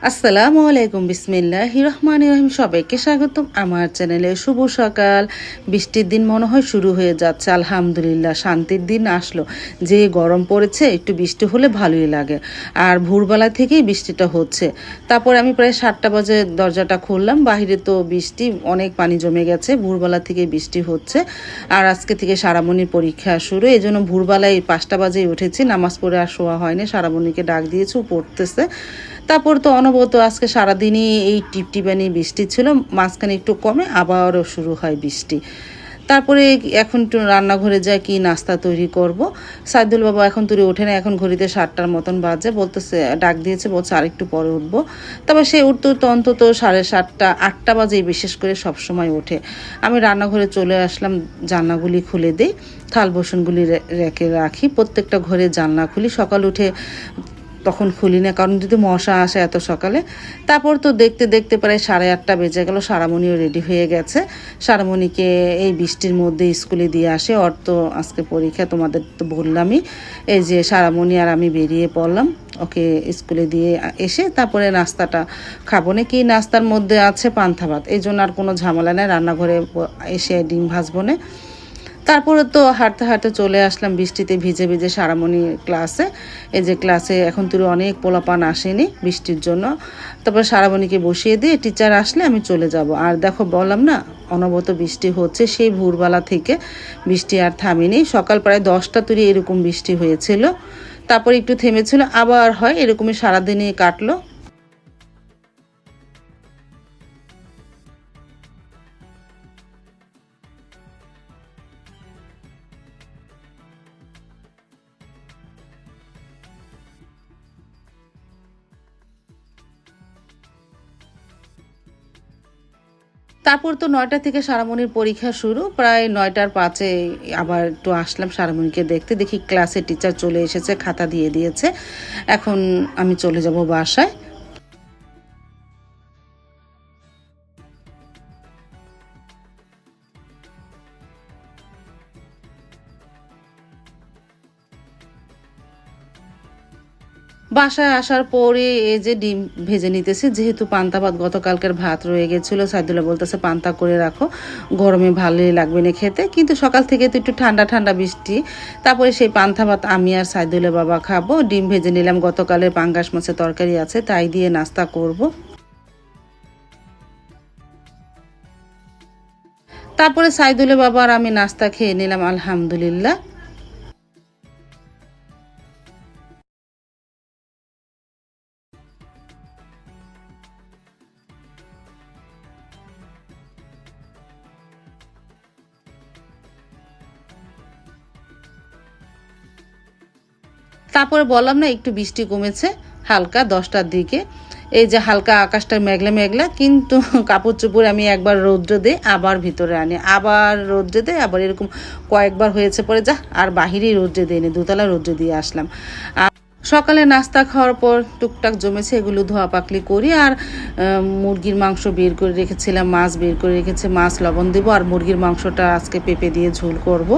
আসসালামু আলাইকুম, বিসমিল্লাহির রহমানির রহিম। সবাইকে স্বাগতম আমার চ্যানেলে। শুভ সকাল। বৃষ্টির দিন মনে হয় শুরু হয়ে যাচ্ছে। আলহামদুলিল্লাহ, শান্তির দিন আসলো। যে গরম পড়েছে, একটু বৃষ্টি হলে ভালোই লাগে। আর ভোরবেলা থেকেই বৃষ্টিটা হচ্ছে। তারপর আমি প্রায় 7টা বাজে দরজাটা খুললাম। বাহিরে তো বৃষ্টি, অনেক পানি জমে গেছে। ভোরবেলা থেকেই বৃষ্টি হচ্ছে। আর আজকে থেকে সারামণির পরীক্ষা শুরু, এই জন্য ভোরবেলায় 5টা বাজেই উঠেছি। নামাজ পড়ে আর শোয়া হয়নি। সারামণিকে ডাক দিয়েছি, ও পড়তেছে। তারপর তো অনবরত আজকে সারাদিনই এই টিপটিপানি বৃষ্টি ছিল। মাঝখানে একটু কমে আবারও শুরু হয় বৃষ্টি। তারপরে এখন একটু রান্নাঘরে যাই, কি নাস্তা তৈরি করব। সাইদুল বাবা এখন তুই ওঠে না, এখন ঘড়িতে 7টার মতন বাজে। বলতেছে, ডাক দিয়েছে, বলছে আর একটু পরে উঠবো। তবে সে উঠতে উঠতে অন্তত 7:30 8টা বাজেই বিশেষ করে সব সময় ওঠে। আমি রান্নাঘরে চলে আসলাম, জানলাগুলি খুলে দিই, থাল বাসনগুলি রেখে রাখি। প্রত্যেকটা ঘরে জানলা খুলি, সকাল উঠে তখন খুলি না, কারণ যদি মশা আসে এত সকালে। তারপর তো দেখতে দেখতে প্রায় 8:30 বেজে গেল। সারামণিও রেডি হয়ে গেছে। সারামণিকে এই বৃষ্টির মধ্যে স্কুলে দিয়ে আসে, ওর তো আজকে পরীক্ষা, তোমাদের তো বললামই। এই যে সারামণি আর আমি বেরিয়ে পড়লাম ওকে স্কুলে দিয়ে এসে। তারপরে নাস্তাটা খাবো না, কি নাস্তার মধ্যে আছে পান্তা ভাত, এই জন্য আর কোনো ঝামেলা নেই। রান্নাঘরে এসে ডিম ভাজবো না। তারপরে তো হাঁটতে হাঁটতে চলে আসলাম বৃষ্টিতে ভিজে ভিজে সারামণি ক্লাসে। এই যে ক্লাসে এখন তুই অনেক পোলাপান আসেনি বৃষ্টির জন্য। তারপর সারামণিকে বসিয়ে দিয়ে টিচার আসলে আমি চলে যাব। আর দেখো, বললাম না অনবরত বৃষ্টি হচ্ছে, সেই ভোরবেলা থেকে বৃষ্টি আর থামেনি। সকাল প্রায় 10টা তুরি এরকম বৃষ্টি হয়েছিল, তারপর একটু থেমেছিল, আবার হয়, এরকমই সারাদিনই কাটলো। তারপর তো 9টা থেকে সারামণির পরীক্ষা শুরু, প্রায় 9টার 5-এ আবার একটু আসলাম সারামণিকে দেখতে। দেখি ক্লাসে টিচার চলে এসেছে, খাতা দিয়ে দিয়েছে। এখন আমি চলে যাব বাসায়। বাসায় আসার পরে এই যে ডিম ভেজে নিতেছি, যেহেতু পান্তা ভাত গতকালকের ভাত রয়ে গেছিলো। সাইদুল্লাহ বলতেছে পান্তা করে রাখো, গরমে ভালোই লাগবে না খেতে। কিন্তু সকাল থেকে তো একটু ঠান্ডা ঠান্ডা বৃষ্টি। তারপরে সেই পান্তা ভাত আমি আর সাইদুল্লাহ বাবা খাবো। ডিম ভেজে নিলাম, গতকালের পাঙ্গাস মাছের তরকারি আছে, তাই দিয়ে নাস্তা করব। তারপরে সাইদুল্লাহ বাবা আর আমি নাস্তা খেয়ে নিলাম, আলহামদুলিল্লাহ। তারপরে বললাম না একটু বৃষ্টি কমেছে হালকা 10টার দিকে। এই যে হালকা আকাশটা মেঘলা মেঘলা, কিন্তু কাপড় চোপড় আমি একবার রৌদ্র দিই, আবার ভিতরে আনি, আবার রৌদ্রে দিই, আবার এরকম কয়েকবার হয়েছে। পরে যা আর বাহিরেই রৌদ্রে দিইনি, দোতলা রৌদ্রে দিয়ে আসলাম। সকালে নাস্তা খাওয়ার পর টুকটাক জমেছে, এগুলো ধোয়া পাকলি করি। আর মুরগির মাংস বের করে রেখেছিলাম, মাছ বের করে রেখেছে, মাছ লবণ দেবো। আর মুরগির মাংসটা আজকে পেঁপে দিয়ে ঝোল করব।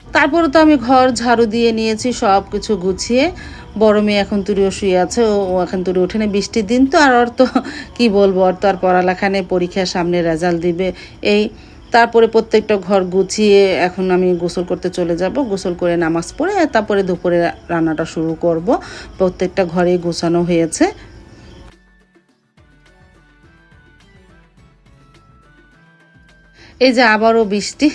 তারপরে তো আমি ঘর ঝাড়ু দিয়ে নিয়েছি, সব কিছু গুছিয়ে। বড় মেয়ে এখন তুরিও শুয়ে আছে, ও এখন তুরি ওঠে না, বৃষ্টির দিন তো। আর ওর তো কী বলবো, ওর তো আর পড়ালেখা নেই, পরীক্ষার সামনে রেজাল্ট দিবে এই। তারপরে প্রত্যেকটা ঘর গুছিয়ে এখন আমি গোসল করতে চলে যাব। গোসল করে নামাজ পড়ে তারপরে দুপুরে রান্নাটা শুরু করব। প্রত্যেকটা ঘরেই গোছানো হয়েছে। এই যে আবারও বৃষ্টি,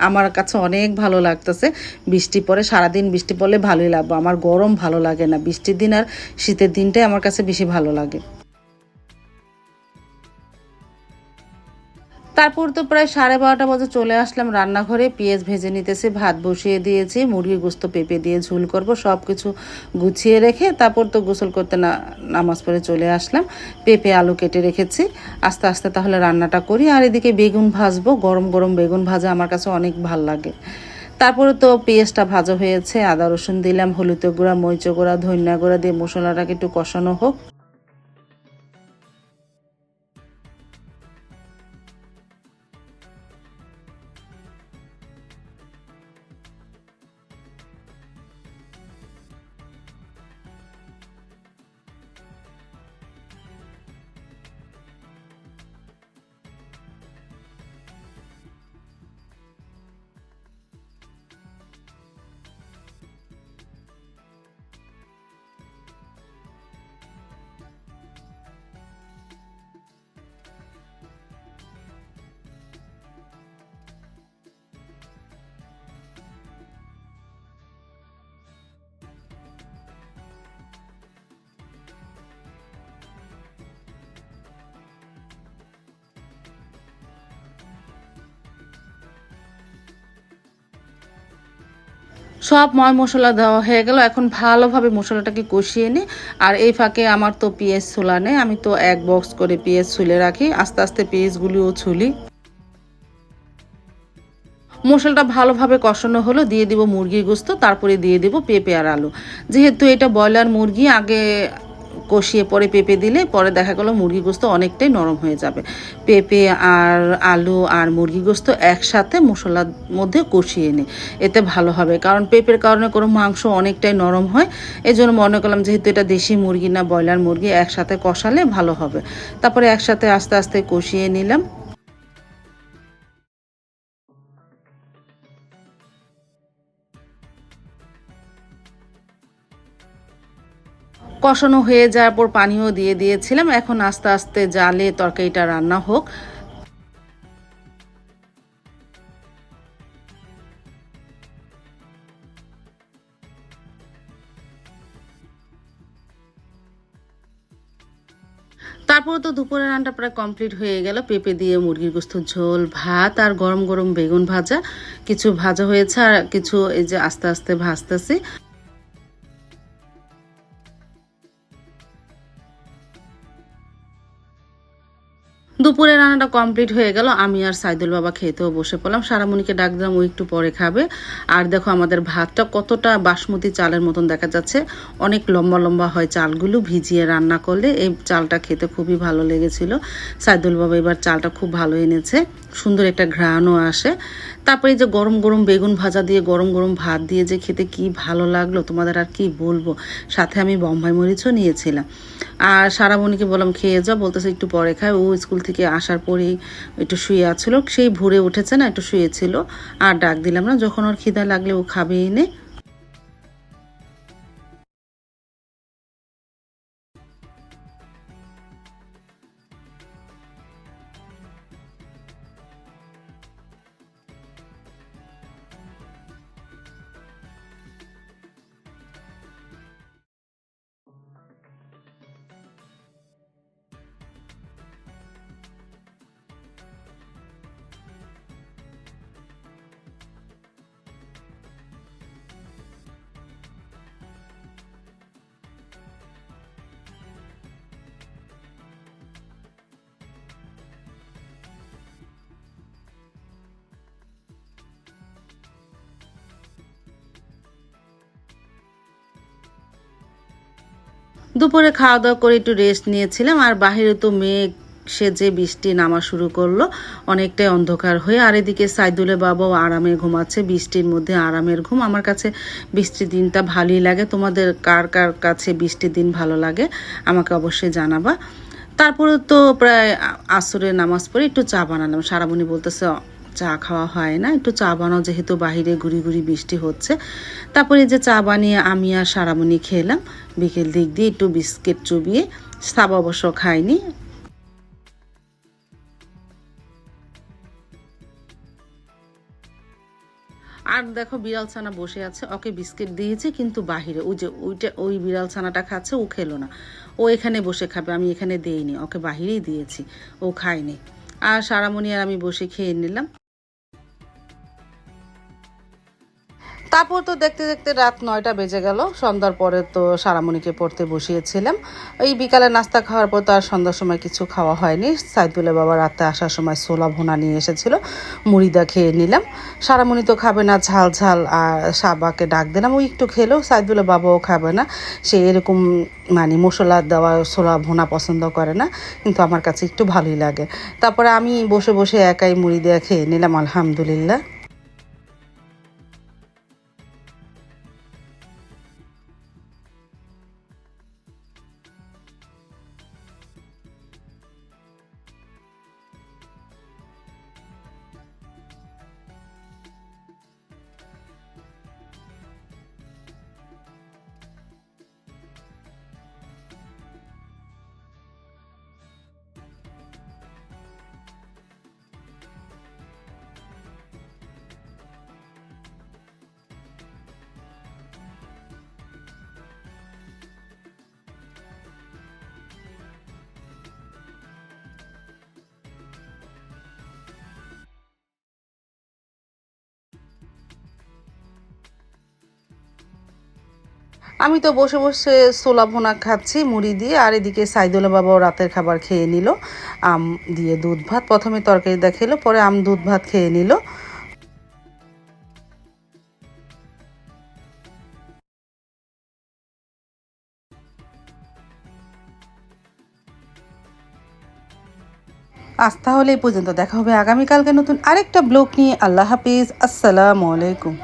আমার কাছে অনেক ভালো লাগতেছে। বৃষ্টি পড়ে, সারাদিন বৃষ্টি পড়লে ভালোই লাগবে। আমার গরম ভালো লাগে না, বৃষ্টির দিন আর শীতের দিনটাই আমার কাছে বেশি ভালো লাগে। তারপর তো প্রায় 12:30 বাজে চলে আসলাম রান্নাঘরে, পেঁয়াজ ভেজে নিতেছি, ভাত বসিয়ে দিয়েছি, মুরগির গোস্ত পেঁপে দিয়ে ঝোল করব। সব কিছু গুছিয়ে রেখে তারপর তো গোসল করতে না নামাজ পড়ে চলে আসলাম। পেঁপে আলু কেটে রেখেছি, আস্তে আস্তে তাহলে রান্নাটা করি। আর এদিকে বেগুন ভাজবো, গরম গরম বেগুন ভাজা আমার কাছে অনেক ভাল লাগে। তারপরে তো পেঁয়াজটা ভাজা হয়েছে, আদা রসুন দিলাম, হলুদের গুঁড়া, মরিচের গুঁড়া, ধনিয়া গুঁড়া দিয়ে মশলাটাকে একটু কষানো হোক। সব ময় মশলা দেওয়া হয়ে গেল। এখন ভালোভাবে মশলাটাকে কষিয়ে নিই। আর এই ফাঁকে আমার তো পেঁয়াজ ছোলা নেই, আমি তো এক বক্স করে পেঁয়াজ ছুলে রাখি, আস্তে আস্তে পেঁয়াজগুলিও ছুলি। মশলাটা ভালোভাবে কষানো হলো, দিয়ে দিব মুরগির গোস্ত, তারপরে দিয়ে দিব পেঁপে আর আলু। যেহেতু এটা ব্রয়লার মুরগি, আগে কষিয়ে পরে পেঁপে দিলে পরে দেখা গেলো মুরগি গোস্ত অনেকটাই নরম হয়ে যাবে। পেঁপে আর আলু আর মুরগি গোস্ত একসাথে মশলার মধ্যে কষিয়ে নিই, এতে ভালো হবে। কারণ পেঁপের কারণে কোনো মাংস অনেকটাই নরম হয়। এই জন্য মনে করলাম যেহেতু এটা দেশি মুরগি না ব্রয়লার মুরগি, একসাথে কষালে ভালো হবে। তারপরে একসাথে আস্তে আস্তে কষিয়ে নিলাম। কষানো হয়ে যাওয়ার পর পানিও দিয়ে দিয়েছিলাম। এখন আস্তে আস্তে জালে তরকারিটা রান্না হোক। তারপরে তো দুপুরের রান্নাটা প্রায় কমপ্লিট হয়ে গেল। পেঁপে দিয়ে মুরগির গোস্ত ঝোল, ভাত আর গরম গরম বেগুন ভাজা। কিছু ভাজা হয়েছে আর কিছু এই যে আস্তে আস্তে ভাজতেছি। দুপুরের রান্নাটা কমপ্লিট হয়ে গেল। আমি আর সাইদুল বাবা খেতেও বসে পড়লাম। সারামণিকে ডাক দিলাম, ও একটু পরে খাবে। আর দেখো আমাদের ভাতটা কতটা বাসমতি চালের মতন দেখা যাচ্ছে। অনেক লম্বা লম্বা হয় চালগুলো, ভিজিয়ে রান্না করলে এই চালটা খেতে খুবই ভালো লেগেছিল। সাইদুল বাবা এবার চালটা খুব ভালো এনেছে, সুন্দর একটা ঘ্রাণও আসে। তারপরে এই যে গরম গরম বেগুন ভাজা দিয়ে গরম গরম ভাত দিয়ে যে খেতে কি ভালো লাগলো তোমাদের আর কি বলবো। সাথে আমি বোম্বাই মরিচও নিয়েছিলাম। আর সারামণিকে বললাম খেয়ে যাও, বলতেছে একটু পরে খায়। ও স্কুল থেকে আসার পরেই একটু শুয়ে আছিল, সেই ভোরে উঠেছে না, একটু শুয়েছিল। আর ডাক দিলাম না, যখন ওর খিদা লাগলে ও খাবে এনে। দুপুরে খাওয়া দাওয়া করে একটু রেস্ট নিয়েছিলাম। আর বাহিরে তো মেঘ সেজে বৃষ্টি নামা শুরু করলো, অনেকটাই অন্ধকার হয়ে। আর এদিকে সাইদুলের বাবাও আরামে ঘুমাচ্ছে, বৃষ্টির মধ্যে আরামের ঘুম। আমার কাছে বৃষ্টির দিনটা ভালোই লাগে। তোমাদের কার কার কাছে বৃষ্টির দিন ভালো লাগে আমাকে অবশ্যই জানাবা। তারপরে তো প্রায় আসরের নামাজ পড়ে একটু চা বানালাম। সারামণি বলতেছে চা খাওয়া হয় না, একটু চা বানাও, যেহেতু বাহিরে ঘুরি ঘুরি বৃষ্টি হচ্ছে। তারপরে যে চা বানিয়ে আমি আর সারামণি খেলাম। বিকেল দিক দিয়ে একটু বিস্কিট চুবিয়ে, সাবা অবশ্য খাইনি। আর দেখো বিড়াল ছানা বসে আছে, ওকে বিস্কিট দিয়েছি কিন্তু বাহিরে, ওই যে ওই বিড়াল ছানাটা খাচ্ছে, ও খেলো না। ও এখানে বসে খাবে, আমি এখানে দেইনি, ওকে বাহিরেই দিয়েছি, ও খায়নি। আর সারামণি আর আমি বসে খেয়ে নিলাম। তারপর তো দেখতে দেখতে রাত 9টা বেজে গেল। সন্ধ্যার পরে তো সারামণিকে পড়তে বসিয়েছিলাম। এই বিকালে নাস্তা খাওয়ার পর তো আর সন্ধ্যার সময় কিছু খাওয়া হয়নি। সাইদুলের বাবা রাতে আসার সময় ছোলা ভুনা নিয়ে এসেছিল, মুড়িদা খেয়ে নিলাম। সারামণি তো খাবে না ঝাল ঝাল, আর সাবাকে ডাক দিলাম, ও একটু খেলো। সাইদুলের বাবাও খাবে না, সে এরকম মানে মশলা দেওয়া ছোলা ভুনা পছন্দ করে না, কিন্তু আমার কাছে একটু ভালোই লাগে। তারপরে আমি বসে বসে একাই মুড়ি দিয়ে খেয়ে নিলাম, আলহামদুলিল্লাহ। আমি তো বসে বসে ছোলা ভুনা খাচ্ছি মুড়ি দিয়ে, আর এদিকে সাইদুল্লাহ বাবাও রাতের খাবার খেয়ে নিল। আম দিয়ে দুধ ভাত, প্রথমে তরকারি দেখালো, পরে আম দুধ ভাত খেয়ে নিল। আজ তাহলে এই পর্যন্ত, দেখা হবে আগামীকালকে নতুন আরেকটা ব্লগ নিয়ে। আল্লাহ হাফিজ, আসসালামু আলাইকুম।